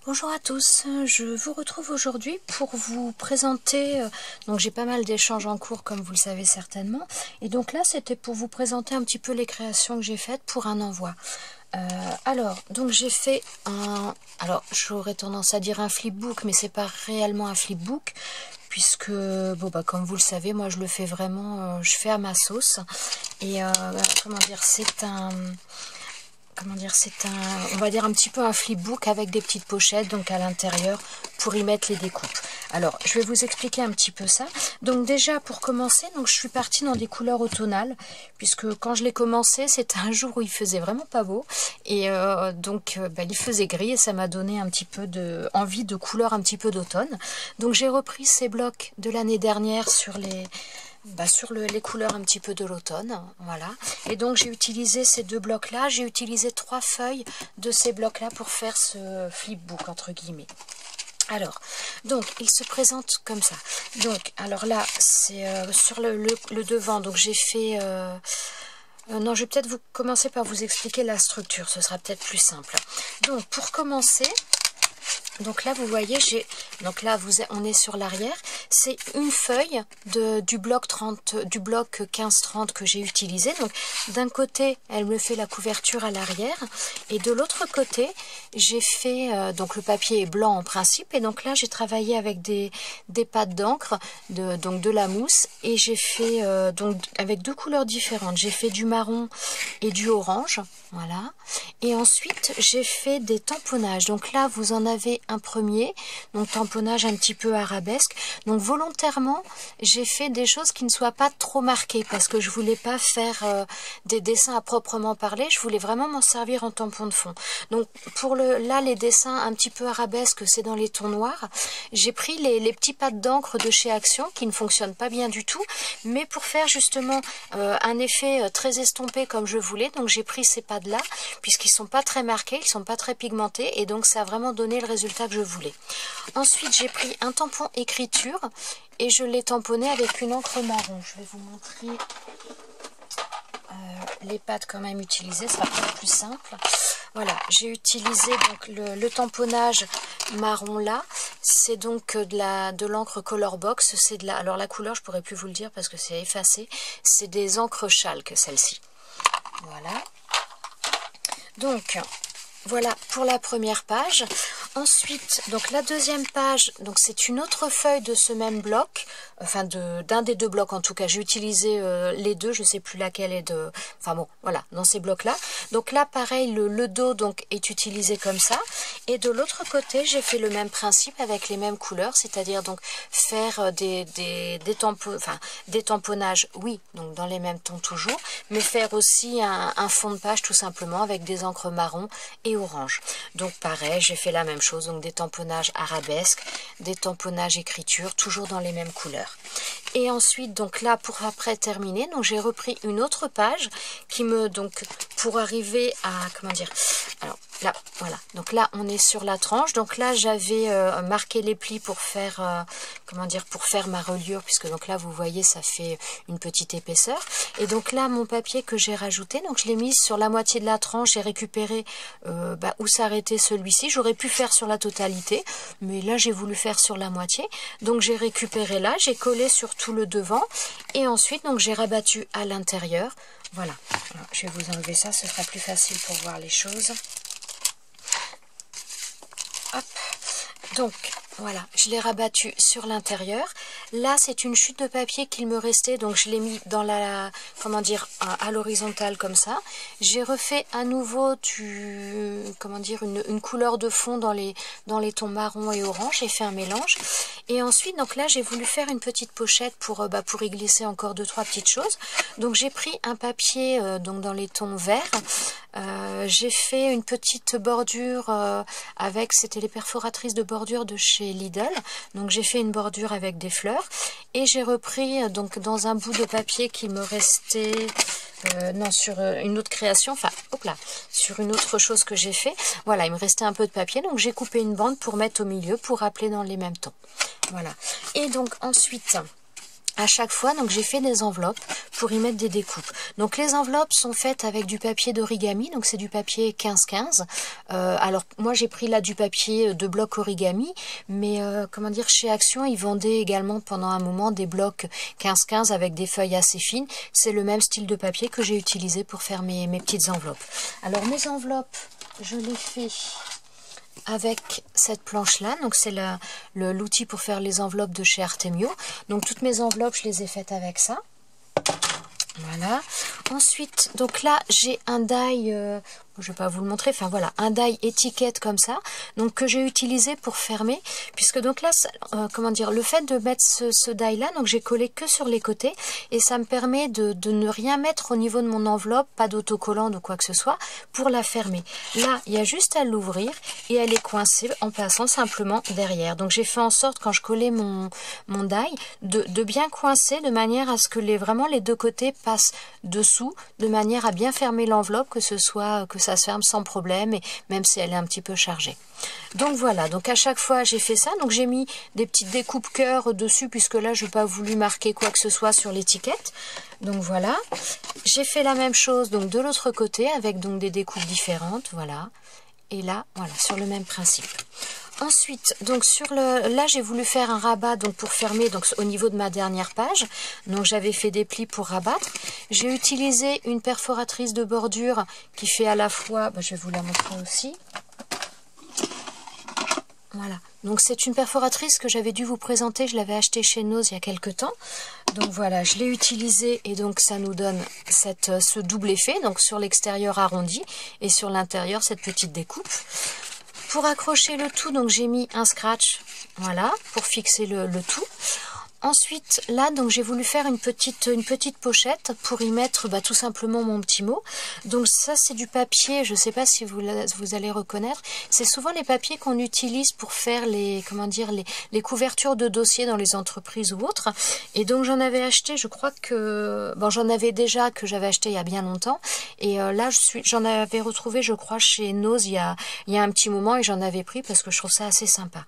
Bonjour à tous, je vous retrouve aujourd'hui pour vous présenter, donc j'ai pas mal d'échanges en cours comme vous le savez certainement, et donc là c'était pour vous présenter un petit peu les créations que j'ai faites pour un envoi. Donc j'ai fait alors j'aurais tendance à dire un flipbook, mais c'est pas réellement un flipbook, puisque comme vous le savez, moi je le fais vraiment, je fais à ma sauce, et on va dire un petit peu un flipbook avec des petites pochettes, donc à l'intérieur, pour y mettre les découpes. Alors, je vais vous expliquer un petit peu ça. Donc déjà, pour commencer, donc je suis partie dans des couleurs automnales, puisque quand je l'ai commencé, c'était un jour où il faisait vraiment pas beau, et il faisait gris, et ça m'a donné un petit peu envie de couleurs un petit peu d'automne. Donc j'ai repris ces blocs de l'année dernière sur les couleurs un petit peu de l'automne, voilà. Et donc j'ai utilisé ces deux blocs là, j'ai utilisé 3 feuilles de ces blocs là pour faire ce flipbook entre guillemets. Alors, donc il se présente comme ça. Donc, alors là c'est sur le devant, donc j'ai fait non, je vais peut-être commencer par vous expliquer la structure, ce sera peut-être plus simple. Donc pour commencer, donc là vous voyez, on est sur l'arrière, c'est une feuille du bloc 15-30 que j'ai utilisé. Donc d'un côté elle me fait la couverture à l'arrière, et de l'autre côté j'ai fait donc le papier est blanc en principe, et donc là j'ai travaillé avec des pâtes d'encre, donc de la mousse, et j'ai fait donc avec deux couleurs différentes, j'ai fait du marron et du orange, voilà. Et ensuite j'ai fait des tamponnages, donc là vous en avez un premier, donc tamponnage un petit peu arabesque. Donc volontairement j'ai fait des choses qui ne soient pas trop marquées, parce que je voulais pas faire des dessins à proprement parler, je voulais vraiment m'en servir en tampon de fond. Donc pour là les dessins un petit peu arabesques, c'est dans les tons noirs. J'ai pris les petits pads d'encre de chez Action qui ne fonctionnent pas bien du tout, mais pour faire justement un effet très estompé comme je voulais, donc j'ai pris ces pads là, puisqu'ils sont pas très marqués, ils sont pas très pigmentés, et donc ça a vraiment donné le résultat que je voulais. Ensuite j'ai pris un tampon écriture et je l'ai tamponné avec une encre marron. Je vais vous montrer les pattes quand même utilisées, ça sera plus simple. Voilà, j'ai utilisé donc le tamponnage marron là, c'est donc de l'encre Colorbox, alors la couleur je pourrais plus vous le dire parce que c'est effacé, c'est des encres chalk celle-ci. Voilà. Donc voilà pour la première page. Ensuite, donc la deuxième page, donc c'est une autre feuille de ce même bloc, enfin d'un des deux blocs en tout cas. J'ai utilisé les deux, je sais plus laquelle est de, enfin bon, voilà, dans ces blocs là. Donc là, pareil, le dos donc est utilisé comme ça. Et de l'autre côté, j'ai fait le même principe avec les mêmes couleurs, c'est-à-dire donc faire des tamponnages, oui, donc dans les mêmes tons toujours, mais faire aussi un fond de page tout simplement avec des encres marron et orange. Donc pareil, j'ai fait la même chose, donc des tamponnages arabesques, des tamponnages écriture, toujours dans les mêmes couleurs. Et ensuite, donc là, pour après terminer, donc j'ai repris une autre page qui me, donc, pour arriver à, comment dire, alors là, voilà, donc là, on est sur la tranche, donc là, j'avais marqué les plis pour faire, pour faire ma reliure, puisque donc là, vous voyez, ça fait une petite épaisseur. Et donc là, mon papier que j'ai rajouté, donc je l'ai mis sur la moitié de la tranche, j'ai récupéré où s'arrêtait celui-ci. J'aurais pu faire sur la totalité, mais là, j'ai voulu faire sur la moitié. Donc j'ai récupéré là, j'ai collé sur tout le devant, et ensuite, donc j'ai rabattu à l'intérieur. Voilà. Alors, je vais vous enlever ça, ce sera plus facile pour voir les choses. Hop. Donc voilà, je l'ai rabattu sur l'intérieur. Là, c'est une chute de papier qu'il me restait, donc je l'ai mis dans la, à l'horizontale comme ça. J'ai refait à nouveau une couleur de fond dans les tons marron et orange. J'ai fait un mélange. Et ensuite, donc là, j'ai voulu faire une petite pochette pour y glisser encore 2-3 petites choses. Donc j'ai pris un papier donc dans les tons verts. J'ai fait une petite bordure c'était les perforatrices de bordure de chez Lidl. Donc j'ai fait une bordure avec des fleurs, et j'ai repris donc dans un bout de papier qui me restait sur une autre création, sur une autre chose que j'ai fait. Voilà, il me restait un peu de papier, donc j'ai coupé une bande pour mettre au milieu, pour rappeler dans les mêmes tons. Voilà. Et donc ensuite, à chaque fois, donc j'ai fait des enveloppes pour y mettre des découpes. Donc les enveloppes sont faites avec du papier d'origami, donc c'est du papier 15-15. Alors moi j'ai pris là du papier de bloc origami, mais comment dire, chez Action ils vendaient également pendant un moment des blocs 15-15 avec des feuilles assez fines. C'est le même style de papier que j'ai utilisé pour faire mes petites enveloppes. Alors mes enveloppes, je les fais avec cette planche là, donc c'est l'outil pour faire les enveloppes de chez Artemio. Donc toutes mes enveloppes je les ai faites avec ça, voilà. Ensuite donc là j'ai un die, je vais pas vous le montrer, enfin voilà, un die étiquette comme ça, donc que j'ai utilisé pour fermer, puisque donc là comment dire, le fait de mettre ce die là, donc j'ai collé que sur les côtés et ça me permet de ne rien mettre au niveau de mon enveloppe, pas d'autocollant ou quoi que ce soit pour la fermer. Là il y a juste à l'ouvrir et elle est coincée en passant simplement derrière. Donc j'ai fait en sorte quand je collais mon die de bien coincer de manière à ce que vraiment les deux côtés passent dessous, de manière à bien fermer l'enveloppe, que ça se ferme sans problème, et même si elle est un petit peu chargée. Donc voilà, donc à chaque fois j'ai fait ça, donc j'ai mis des petites découpes cœur dessus, puisque là je n'ai pas voulu marquer quoi que ce soit sur l'étiquette. Donc voilà, j'ai fait la même chose donc de l'autre côté, avec donc des découpes différentes, voilà, et là, voilà, sur le même principe. Ensuite, donc là j'ai voulu faire un rabat donc pour fermer donc au niveau de ma dernière page. Donc j'avais fait des plis pour rabattre. J'ai utilisé une perforatrice de bordure qui fait à la fois, je vais vous la montrer aussi. Voilà, donc c'est une perforatrice que j'avais dû vous présenter, je l'avais achetée chez Nose il y a quelques temps. Donc voilà, je l'ai utilisée et donc ça nous donne ce double effet, donc sur l'extérieur arrondi et sur l'intérieur cette petite découpe. Pour accrocher le tout, donc j'ai mis un scratch, voilà, pour fixer le tout. Ensuite, là, donc j'ai voulu faire une petite pochette pour y mettre tout simplement mon petit mot. Donc ça, c'est du papier, je ne sais pas si vous allez reconnaître. C'est souvent les papiers qu'on utilise pour faire les couvertures de dossiers dans les entreprises ou autres. Et donc j'en avais acheté, je crois que... Bon, j'en avais déjà que j'avais acheté il y a bien longtemps. Et là, j'en avais retrouvé, je crois, chez Nose il y a un petit moment et j'en avais pris parce que je trouve ça assez sympa.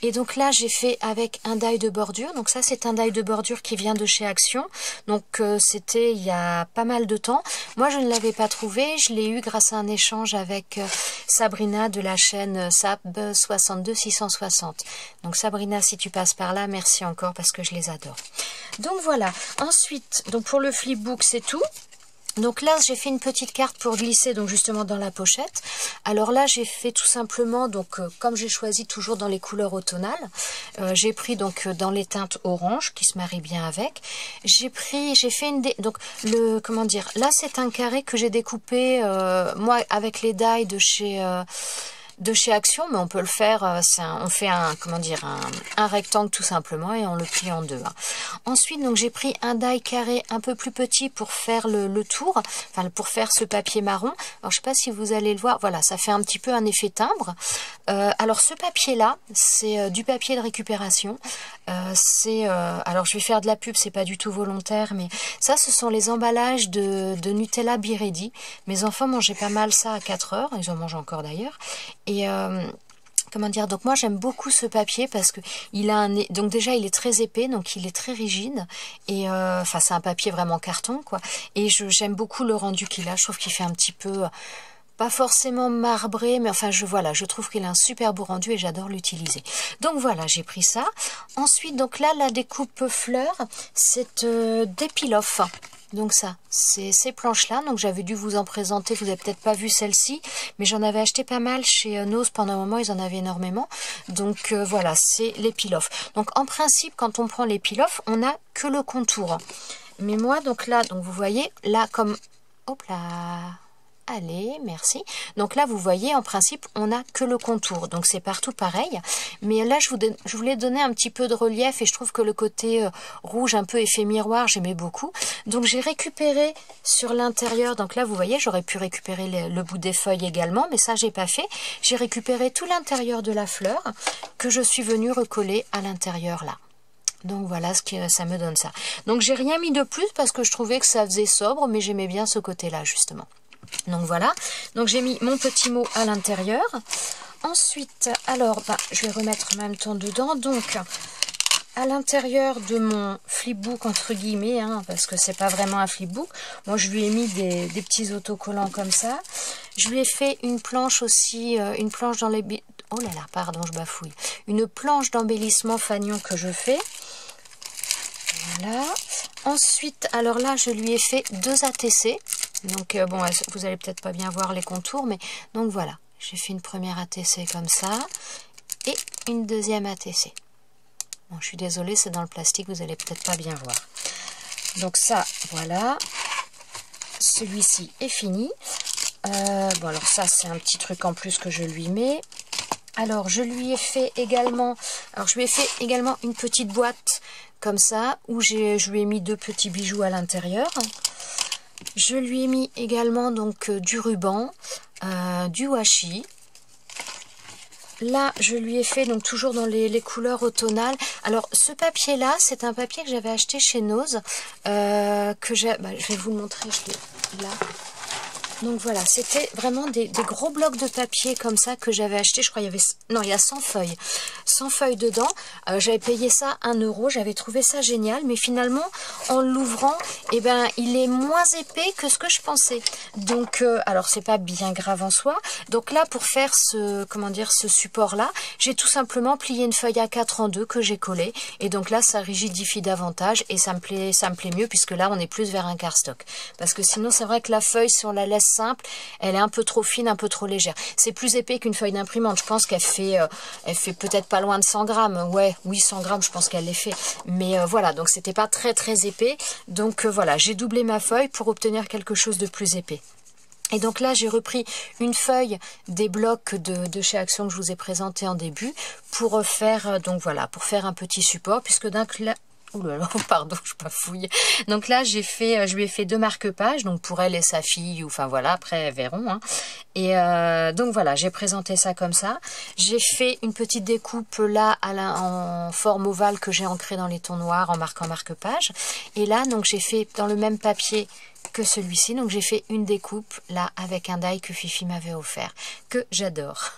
Et donc là, j'ai fait avec un die de bordure. Donc ça, c'est un die de bordure qui vient de chez Action, donc c'était il y a pas mal de temps. Moi je ne l'avais pas trouvé, je l'ai eu grâce à un échange avec Sabrina de la chaîne Sab 62660. Donc Sabrina, si tu passes par là, merci encore parce que je les adore. Donc voilà, ensuite donc pour le flipbook c'est tout. Donc là, j'ai fait une petite carte pour glisser donc justement dans la pochette. Alors là, j'ai fait tout simplement, donc comme j'ai choisi toujours dans les couleurs automnales, j'ai pris donc dans les teintes orange qui se marient bien avec. J'ai fait donc comment dire, là c'est un carré que j'ai découpé moi avec les die de chez Action, mais on peut le faire, on fait un rectangle tout simplement et on le plie en deux. Ensuite, donc j'ai pris un die carré un peu plus petit pour faire le tour, enfin pour faire ce papier marron. Alors je sais pas si vous allez le voir, voilà, ça fait un petit peu un effet timbre. Alors ce papier là, c'est du papier de récupération. Alors je vais faire de la pub, c'est pas du tout volontaire, mais ça ce sont les emballages de Nutella Biredi. Mes enfants mangeaient pas mal ça à 4 heures, ils en mangent encore d'ailleurs. Et comment dire, donc moi j'aime beaucoup ce papier parce que donc déjà il est très épais, donc il est très rigide et enfin c'est un papier vraiment carton quoi. Et j'aime beaucoup le rendu qu'il a, je trouve qu'il fait un petit peu pas forcément marbré, mais enfin je trouve qu'il a un super beau rendu et j'adore l'utiliser. Donc voilà, j'ai pris ça. Ensuite donc là la découpe fleur, c'est des peel-off. Donc ça, c'est ces planches-là, donc j'avais dû vous en présenter, vous n'avez peut-être pas vu celle-ci, mais j'en avais acheté pas mal chez Nose pendant un moment, ils en avaient énormément. Donc voilà, c'est les peel-off. Donc en principe, quand on prend les peel-off, on n'a que le contour. Mais moi, donc là, donc vous voyez, là comme... Hop là... Allez, merci. Donc là, vous voyez, en principe, on n'a que le contour. Donc c'est partout pareil. Mais là, je voulais donner un petit peu de relief et je trouve que le côté rouge, un peu effet miroir, j'aimais beaucoup. Donc j'ai récupéré sur l'intérieur. Donc là, vous voyez, j'aurais pu récupérer le bout des feuilles également, mais ça, j'ai pas fait. J'ai récupéré tout l'intérieur de la fleur que je suis venue recoller à l'intérieur là. Donc voilà, ça me donne ça. Donc j'ai rien mis de plus parce que je trouvais que ça faisait sobre, mais j'aimais bien ce côté-là, justement. Donc voilà, donc j'ai mis mon petit mot à l'intérieur. Ensuite, alors, je vais remettre en même temps dedans. Donc, à l'intérieur de mon flipbook entre guillemets, hein, parce que c'est pas vraiment un flipbook. Moi je lui ai mis des petits autocollants comme ça. Je lui ai fait une planche aussi, une planche dans les... Oh là là, pardon, je bafouille. Une planche d'embellissement fanion que je fais. Voilà. Ensuite, alors là, je lui ai fait 2 ATC. Donc, bon, vous allez peut-être pas bien voir les contours, mais donc voilà. J'ai fait une première ATC comme ça et une deuxième ATC. Bon, je suis désolée, c'est dans le plastique, vous allez peut-être pas bien voir. Donc ça, voilà. Celui-ci est fini. Bon, alors ça, c'est un petit truc en plus que je lui mets. Alors, je lui ai fait également une petite boîte comme ça, où je lui ai mis 2 petits bijoux à l'intérieur. Je lui ai mis également donc du ruban, du washi. Là, je lui ai fait donc toujours dans les couleurs automnales. Alors, ce papier-là, c'est un papier que j'avais acheté chez Nose, je vais vous le montrer, je l'ai là. Donc voilà, c'était vraiment des gros blocs de papier comme ça que j'avais acheté. Je crois qu'il y avait... Non, il y a 100 feuilles. 100 feuilles dedans. J'avais payé ça 1 €. J'avais trouvé ça génial. Mais finalement, en l'ouvrant, eh ben, il est moins épais que ce que je pensais. Donc, alors, c'est pas bien grave en soi. Donc là, pour faire ce support-là, j'ai tout simplement plié une feuille A4 en 2 que j'ai collé. Et donc là, ça rigidifie davantage. Et ça me plaît mieux puisque là, on est plus vers un cardstock. Parce que sinon, c'est vrai que la feuille sur la laisse simple, elle est un peu trop fine, un peu trop légère. C'est plus épais qu'une feuille d'imprimante. Je pense qu'elle fait, peut-être pas loin de 100 grammes. Ouais, oui, 100 grammes, je pense qu'elle les fait. Mais voilà, donc c'était pas très très épais. Donc voilà, j'ai doublé ma feuille pour obtenir quelque chose de plus épais. Et donc là, j'ai repris une feuille des blocs de chez Action que je vous ai présenté en début pour faire, donc voilà, pour faire un petit support, puisque ouh là là, pardon, je bafouille. Donc là, je lui ai fait 2 marque-pages, donc pour elle et sa fille, enfin voilà, après elles verront. Hein. Et donc voilà, j'ai présenté ça comme ça. J'ai fait une petite découpe là en forme ovale que j'ai ancrée dans les tons noirs en marquant marque-page. Et là, donc j'ai fait dans le même papier que celui-ci, donc j'ai fait une découpe là avec un die que Fifi m'avait offert, que j'adore.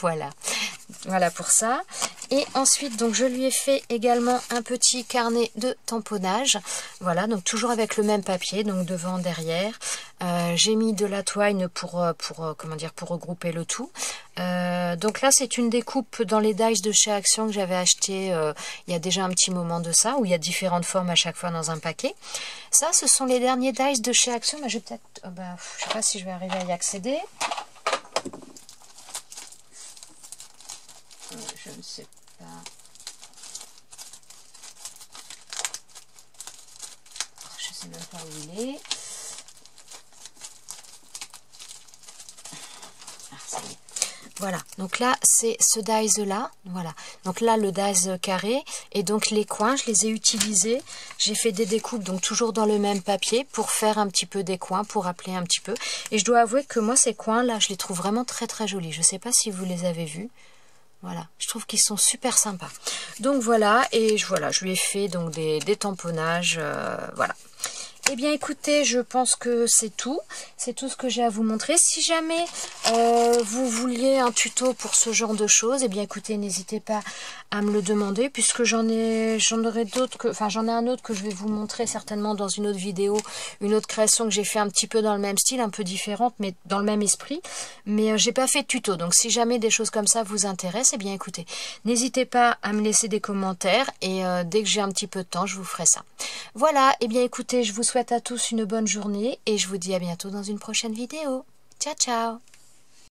Voilà pour ça. Et ensuite, donc je lui ai fait également un petit carnet de tamponnage. Voilà, donc toujours avec le même papier, donc devant, derrière. J'ai mis de la twine pour regrouper le tout. Donc là, c'est une découpe dans les dies de chez Action que j'avais acheté il y a déjà un petit moment de ça, où il y a différentes formes à chaque fois dans un paquet. Ça, ce sont les derniers dies de chez Action. Mais je vais peut-être, je sais pas si je vais arriver à y accéder. Je ne sais pas. Je sais même pas où il est. Voilà, donc là c'est ce dies là, voilà, donc là le dies carré, et donc les coins je les ai utilisés, j'ai fait des découpes donc toujours dans le même papier pour faire un petit peu des coins, pour rappeler un petit peu, et je dois avouer que moi ces coins là je les trouve vraiment très très jolis, je sais pas si vous les avez vus. Voilà, je trouve qu'ils sont super sympas. Donc voilà, et je lui ai fait donc des tamponnages, voilà. Eh bien écoutez, je pense que c'est tout ce que j'ai à vous montrer. Si jamais vous vouliez un tuto pour ce genre de choses, eh bien écoutez, n'hésitez pas à me le demander, puisque j'en ai un autre que je vais vous montrer certainement dans une autre vidéo, une autre création que j'ai fait un petit peu dans le même style, un peu différente, mais dans le même esprit. Mais j'ai pas fait de tuto, donc si jamais des choses comme ça vous intéressent, eh bien écoutez, n'hésitez pas à me laisser des commentaires, et dès que j'ai un petit peu de temps, je vous ferai ça. Voilà, eh bien écoutez, je vous souhaite à tous une bonne journée, et je vous dis à bientôt dans une prochaine vidéo. Ciao, ciao!